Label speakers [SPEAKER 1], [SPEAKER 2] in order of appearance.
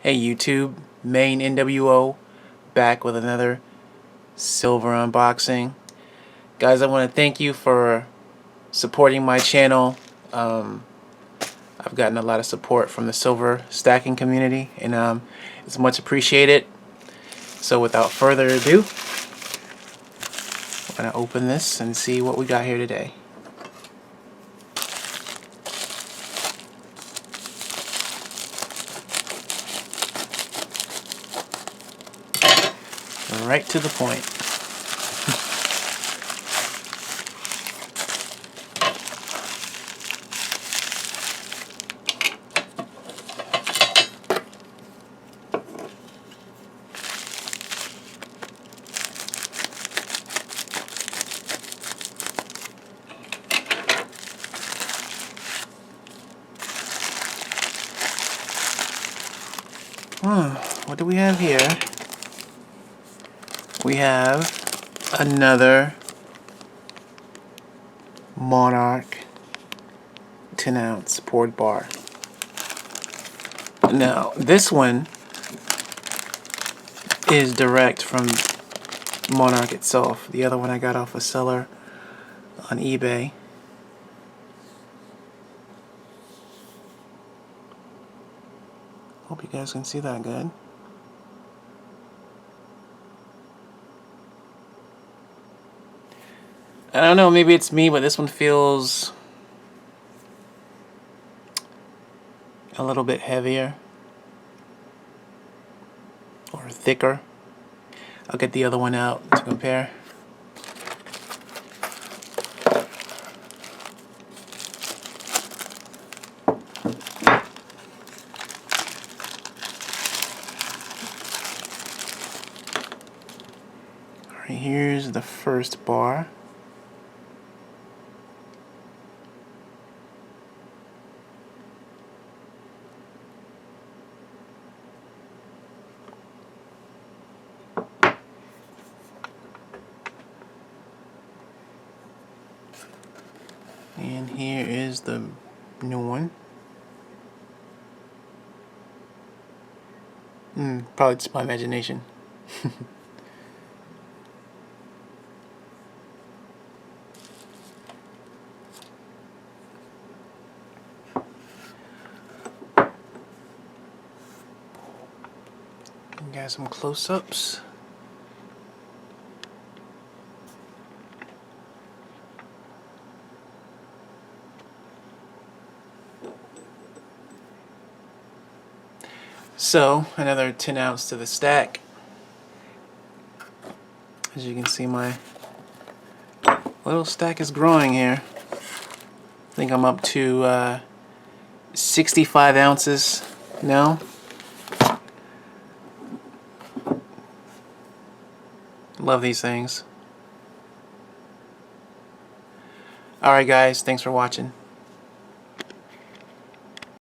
[SPEAKER 1] Hey YouTube, Main NWO, back with another silver unboxing. Guys, I want to thank you for supporting my channel. I've gotten a lot of support from the silver stacking community, and it's much appreciated. So without further ado, I'm going to open this and see what we got here today. Right to the point. What do we have here? We have another Monarch 10-ounce poured bar. Now, this one is direct from Monarch itself. The other one I got off a seller on eBay. Hope you guys can see that good. I don't know, maybe it's me, but this one feels a little bit heavier or thicker. I'll get the other one out to compare. Alright, here's the first bar. And here is the new one. Probably just my imagination. Got some close-ups. So, another 10 ounce to the stack. As you can see, my little stack is growing here. I think I'm up to 65 ounces now. Love these things. Alright guys, thanks for watching.